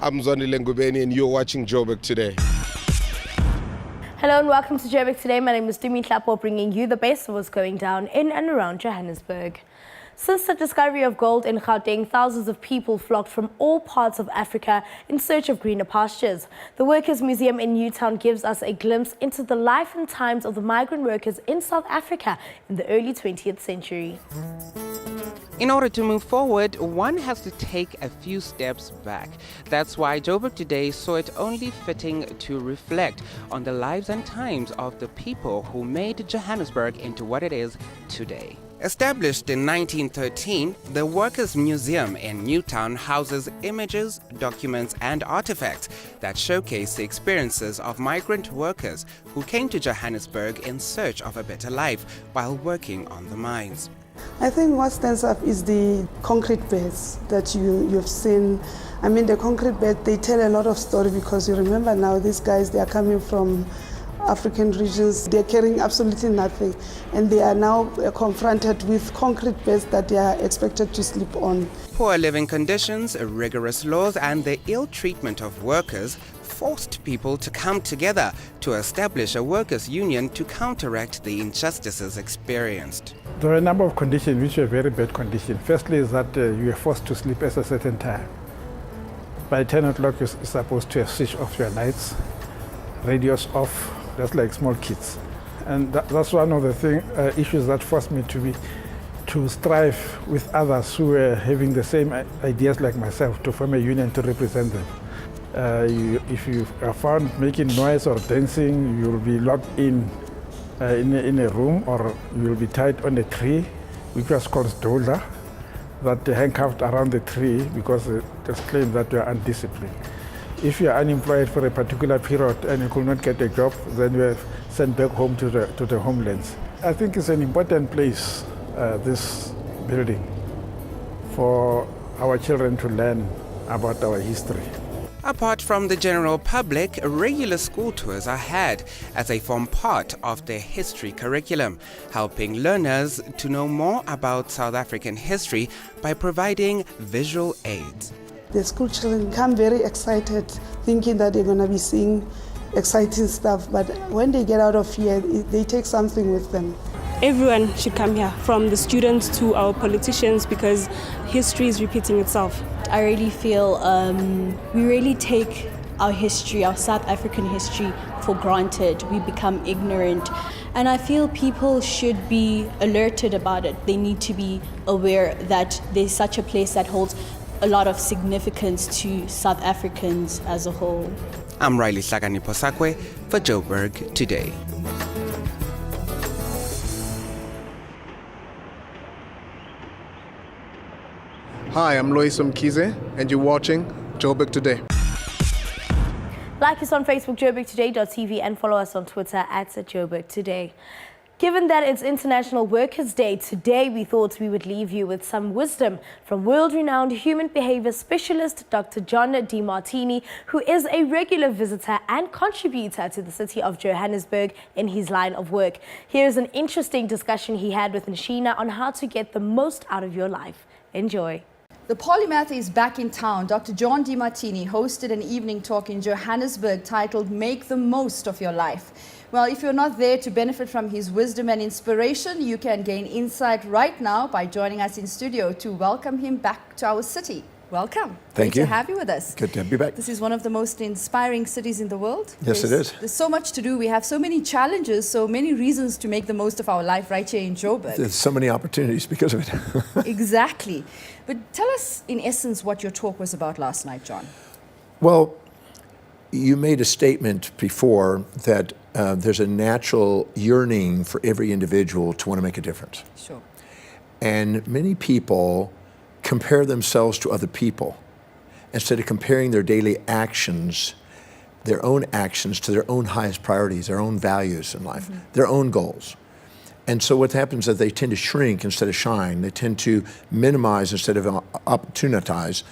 I'm Zonile Ngubeni and you're watching Joburg Today. Hello and welcome to Joburg Today. My name is Dumi Tlapo, bringing you the best of what's going down in and around Johannesburg. Since the discovery of gold in Gauteng, thousands of people flocked from all parts of Africa in search of greener pastures. The Workers' Museum in Newtown gives us a glimpse into the life and times of the migrant workers in South Africa in the early 20th century. In order to move forward, one has to take a few steps back. That's why Joburg Today saw it only fitting to reflect on the lives and times of the people who made Johannesburg into what it is today. Established in 1913, the Workers' Museum in Newtown houses images, documents, and artifacts that showcase the experiences of migrant workers who came to Johannesburg in search of a better life while working on the mines. I think what stands up is the concrete beds that you've seen. I mean, the concrete bed, they tell a lot of story because you remember now these guys, they are coming from African regions. They're carrying absolutely nothing. And they are now confronted with concrete beds that they are expected to sleep on. Poor living conditions, rigorous laws, and the ill treatment of workers forced people to come together to establish a workers' union to counteract the injustices experienced. There are a number of conditions which are very bad conditions. Firstly is that you are forced to sleep at a certain time. By 10 o'clock you're supposed to have switched off your lights, radios off, just like small kids. And that's one of the issues that forced me to strive with others who were having the same ideas like myself to form a union to represent them. If you are found making noise or dancing, you will be locked in a room, or you will be tied on a tree, which was called stolder, that handcuffed around the tree because it was claimed that you are undisciplined. If you are unemployed for a particular period and you could not get a job, then you are sent back home to the homelands. I think it's an important place, this building, for our children to learn about our history. Apart from the general public, regular school tours are had as they form part of their history curriculum, helping learners to know more about South African history by providing visual aids. The school children come very excited, thinking that they're going to be seeing exciting stuff, but when they get out of here, they take something with them. Everyone should come here, from the students to our politicians, because history is repeating itself. I really feel we really take our history, our South African history, for granted. We become ignorant. And I feel people should be alerted about it. They need to be aware that there's such a place that holds a lot of significance to South Africans as a whole. I'm Riley Sagani Posakwe for Joburg Today. Hi, I'm Lois Mkize, and you're watching Joburg Today. Like us on Facebook, joburgtoday.tv, and follow us on Twitter @Joburg Today. Given that it's International Workers' Day today, we thought we would leave you with some wisdom from world-renowned human behavior specialist Dr. Demartini, who is a regular visitor and contributor to the city of Johannesburg in his line of work. Here's an interesting discussion he had with Nshina on how to get the most out of your life. Enjoy. The polymath is back in town. Dr. John Demartini hosted an evening talk in Johannesburg titled Make the Most of Your Life. Well, if you're not there to benefit from his wisdom and inspiration, you can gain insight right now by joining us in studio to welcome him back to our city. Welcome. Thank you. Great to have you with us. Good to be back. This is one of the most inspiring cities in the world. Yes, it is. There's so much to do. We have so many challenges, so many reasons to make the most of our life right here in Joburg. There's so many opportunities because of it. Exactly. But tell us, in essence, what your talk was about last night, John. Well, you made a statement before that there's a natural yearning for every individual to want to make a difference. Sure. And many people compare themselves to other people instead of comparing their daily actions, their own actions, to their own highest priorities, their own values in life, their own goals. And so what happens is they tend to shrink instead of shine. They tend to minimize instead of opportunize.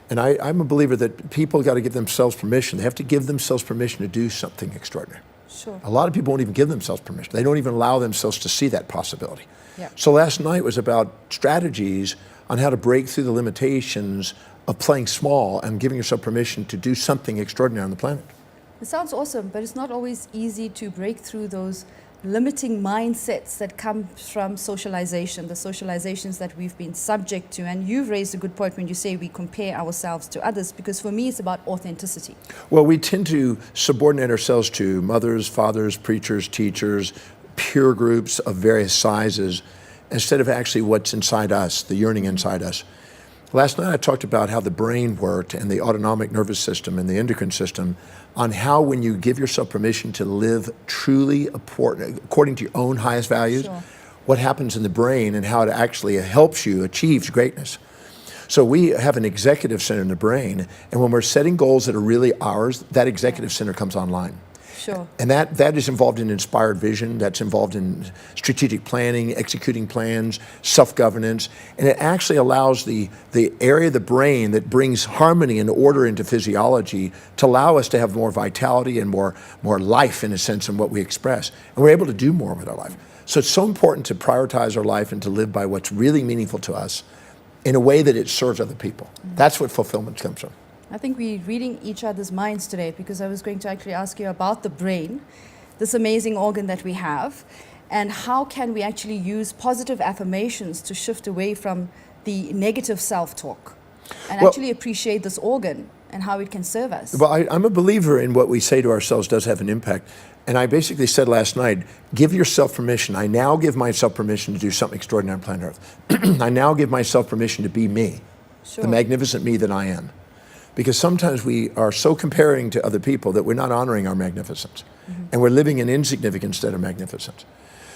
And I'm a believer that people got to give themselves permission. They have to give themselves permission to do something extraordinary. Sure. A lot of people won't even give themselves permission. They don't even allow themselves to see that possibility. Yeah. So last night was about strategies on how to break through the limitations of playing small and giving yourself permission to do something extraordinary on the planet. It sounds awesome, but it's not always easy to break through those limiting mindsets that come from socialization, the socializations that we've been subject to. And you've raised a good point when you say we compare ourselves to others, because for me it's about authenticity. Well, we tend to subordinate ourselves to mothers, fathers, preachers, teachers, peer groups of various sizes, instead of actually what's inside us, the yearning inside us. Last night I talked about how the brain worked and the autonomic nervous system and the endocrine system, on how when you give yourself permission to live truly according to your own highest values, Sure. what happens in the brain and how it actually helps you achieve greatness. So we have an executive center in the brain, and when we're setting goals that are really ours, that executive center comes online. Sure. And that is involved in inspired vision, that's involved in strategic planning, executing plans, self-governance, and it actually allows the area of the brain that brings harmony and order into physiology to allow us to have more vitality and more life, in a sense, in what we express. And we're able to do more with our life. So it's so important to prioritize our life and to live by what's really meaningful to us in a way that it serves other people. That's what fulfillment comes from. I think we're reading each other's minds today, because I was going to actually ask you about the brain, this amazing organ that we have, and how can we actually use positive affirmations to shift away from the negative self-talk and actually appreciate this organ and how it can serve us. Well, I'm a believer in what we say to ourselves does have an impact. And I basically said last night, give yourself permission. I now give myself permission to do something extraordinary on planet Earth. I now give myself permission to be me, the magnificent me that I am. Because sometimes we are so comparing to other people that we're not honoring our magnificence. And we're living in insignificance instead of magnificence.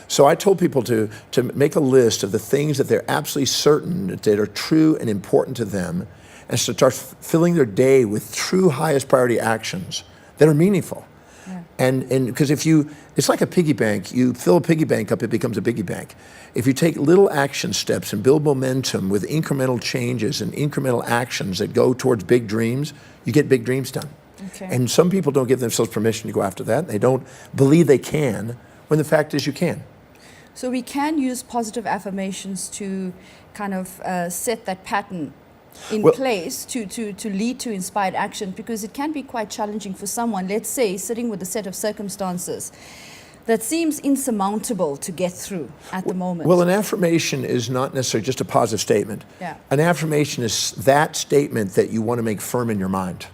So I told people to make a list of the things that they're absolutely certain that are true and important to them, and to start filling their day with true highest priority actions that are meaningful. Yeah. And because it's like a piggy bank. You fill a piggy bank up, it becomes a piggy bank. If you take little action steps and build momentum with incremental changes and incremental actions that go towards big dreams, you get big dreams done. Okay. And some people don't give themselves permission to go after that. They don't believe they can, when the fact is you can. So we can use positive affirmations to kind of set that pattern in place to lead to inspired action, because it can be quite challenging for someone, let's say, sitting with a set of circumstances that seems insurmountable to get through at the moment. Well, an affirmation is not necessarily just a positive statement. Yeah. An affirmation is that statement that you want to make firm in your mind.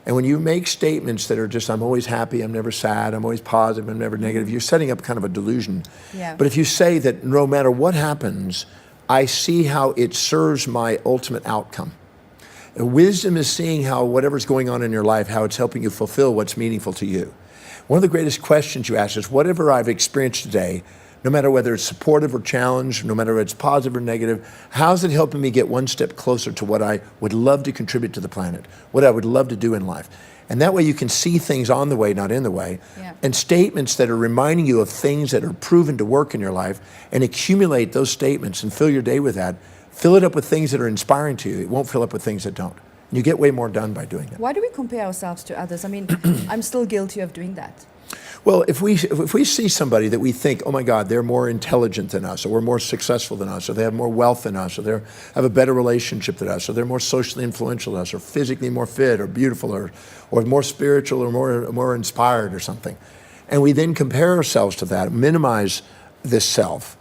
And when you make statements that are just, I'm always happy, I'm never sad, I'm always positive, I'm never negative, you're setting up kind of a delusion. Yeah. But if you say that no matter what happens, I see how it serves my ultimate outcome. And wisdom is seeing how whatever's going on in your life, how it's helping you fulfill what's meaningful to you. One of the greatest questions you ask is, whatever I've experienced today, no matter whether it's supportive or challenged, no matter whether it's positive or negative, how's it helping me get one step closer to what I would love to contribute to the planet, what I would love to do in life? And that way you can see things on the way, not in the way. Yeah. And statements that are reminding you of things that are proven to work in your life, and accumulate those statements and fill your day with that. Fill it up with things that are inspiring to you. It won't fill up with things that don't. You get way more done by doing that. Why do we compare ourselves to others? I mean, I'm still guilty of doing that. Well, if we see somebody that we think, oh my God, they're more intelligent than us, or we're more successful than us, or they have more wealth than us, or they have a better relationship than us, or they're more socially influential than us, or physically more fit, or beautiful, or more spiritual, or more inspired, or something, and we then compare ourselves to that, minimize this self,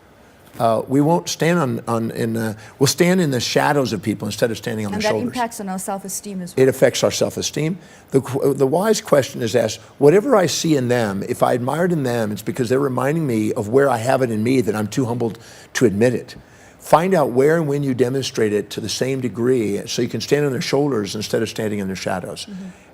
we won't stand we'll stand in the shadows of people instead of standing on their shoulders. And that impacts on our self-esteem as well. It affects our self-esteem. The wise question is asked, whatever I see in them, if I admired in them, it's because they're reminding me of where I have it in me that I'm too humbled to admit it. Find out where and when you demonstrate it to the same degree so you can stand on their shoulders instead of standing in their shadows.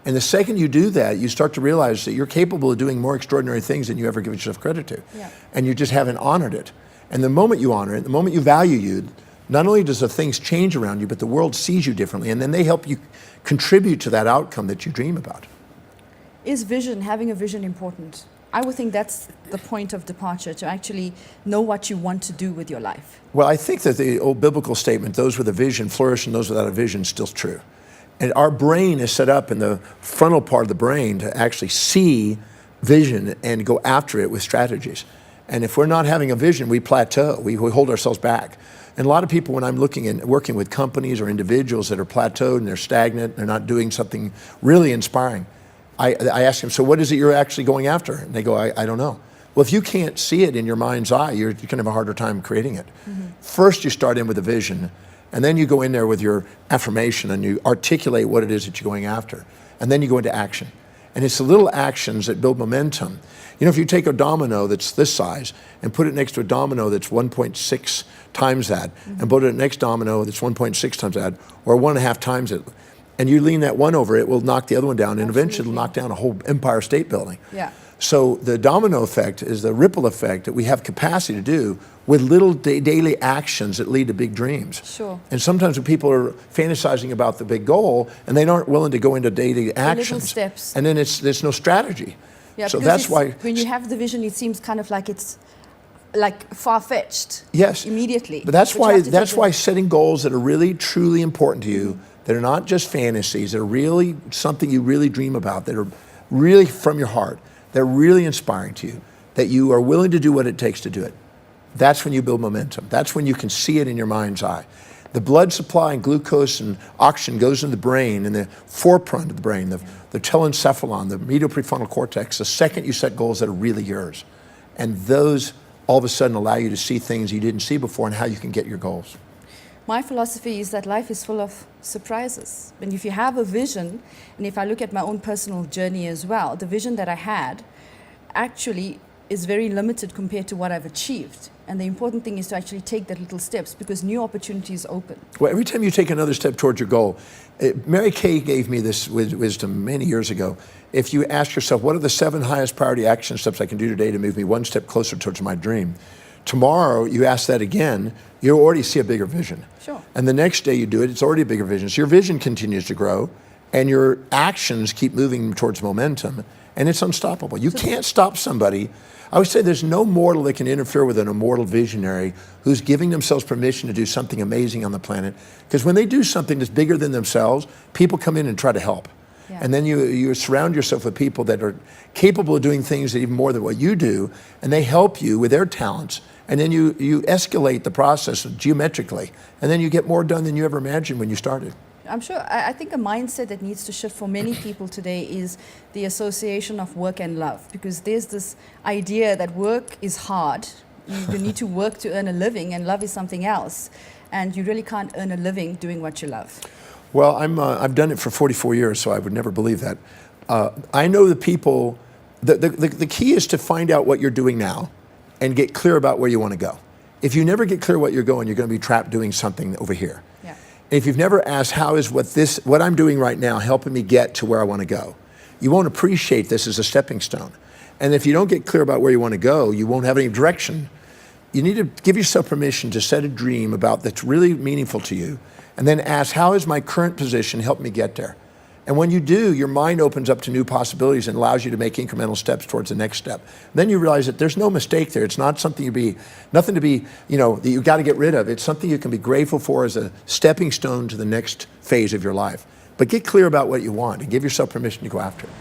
And the second you do that, you start to realize that you're capable of doing more extraordinary things than you ever give yourself credit to. Yeah. And you just haven't honored it. And the moment you honor it, the moment you value you, not only does the things change around you, but the world sees you differently, and then they help you contribute to that outcome that you dream about. Is having a vision important? I would think that's the point of departure, to actually know what you want to do with your life. Well, I think that the old biblical statement, those with a vision flourish and those without a vision, is still true. And our brain is set up in the frontal part of the brain to actually see vision and go after it with strategies. And if we're not having a vision, we plateau, we hold ourselves back. And a lot of people, when I'm looking and working with companies or individuals that are plateaued and they're stagnant, they're not doing something really inspiring, I ask them, so what is it you're actually going after? And they go, I don't know. Well, if you can't see it in your mind's eye, you're going to have a harder time creating it. First, you start in with a vision, and then you go in there with your affirmation and you articulate what it is that you're going after. And then you go into action. And it's the little actions that build momentum. You know, if you take a domino that's this size and put it next to a domino that's 1.6 times that, and put it next domino that's 1.6 times that, or 1.5 times it, and you lean that one over, it will knock the other one down, and eventually it'll knock down a whole Empire State Building. Yeah. So the domino effect is the ripple effect that we have capacity to do with little daily actions that lead to big dreams. Sure. And sometimes when people are fantasizing about the big goal and they aren't willing to go into daily actions, little steps. and then there's no strategy. Yeah, so because that's why when you have the vision, it seems kind of like it's like far-fetched. Yes. Immediately. But that's But you have to that's take why setting goals that are really truly important to you, that are not just fantasies, that are really something you really dream about, that are really from your heart, that are really inspiring to you, that you are willing to do what it takes to do it. That's when you build momentum. That's when you can see it in your mind's eye. The blood supply and glucose and oxygen goes in the brain, in the forefront of the brain, the telencephalon, the medial prefrontal cortex, the second you set goals that are really yours. And those all of a sudden allow you to see things you didn't see before and how you can get your goals. My philosophy is that life is full of surprises. And if you have a vision, and if I look at my own personal journey as well, the vision that I had actually is very limited compared to what I've achieved. And the important thing is to actually take that little steps because new opportunities open. Well, every time you take another step towards your goal, Mary Kay gave me this wisdom many years ago. If you ask yourself, what are the 7 highest priority action steps I can do today to move me one step closer towards my dream? Tomorrow, you ask that again, you already see a bigger vision. Sure. And the next day you do it, it's already a bigger vision. So your vision continues to grow and your actions keep moving towards momentum and it's unstoppable. You can't stop somebody. I would say there's no mortal that can interfere with an immortal visionary who's giving themselves permission to do something amazing on the planet. Because when they do something that's bigger than themselves, people come in and try to help. Yeah. And then you surround yourself with people that are capable of doing things that even more than what you do, and they help you with their talents. And then you escalate the process geometrically, and then you get more done than you ever imagined when you started. I'm sure, I think a mindset that needs to shift for many people today is the association of work and love, because there's this idea that work is hard. You need to work to earn a living, and love is something else. And you really can't earn a living doing what you love. Well, I've done it for 44 years, so I would never believe that. I know the people, the key is to find out what you're doing now and get clear about where you want to go. If you never get clear what you're going, you're going to be trapped doing something over here. Yeah. If you've never asked, how is what I'm doing right now helping me get to where I want to go? You won't appreciate this as a stepping stone. And if you don't get clear about where you want to go, you won't have any direction. You need to give yourself permission to set a dream about that's really meaningful to you, and then ask, how is my current position help me get there? And when you do, your mind opens up to new possibilities and allows you to make incremental steps towards the next step. Then you realize that there's no mistake there. It's not something nothing to be, that you got to get rid of. It's something you can be grateful for as a stepping stone to the next phase of your life. But get clear about what you want and give yourself permission to go after it.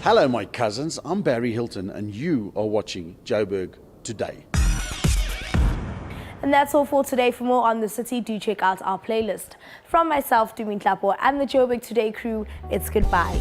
Hello, my cousins. I'm Barry Hilton, and you are watching Joburg Today. And that's all for today. For more on the city, do check out our playlist. From myself, Dumi Tlapo, and the Joburg Today crew, it's goodbye.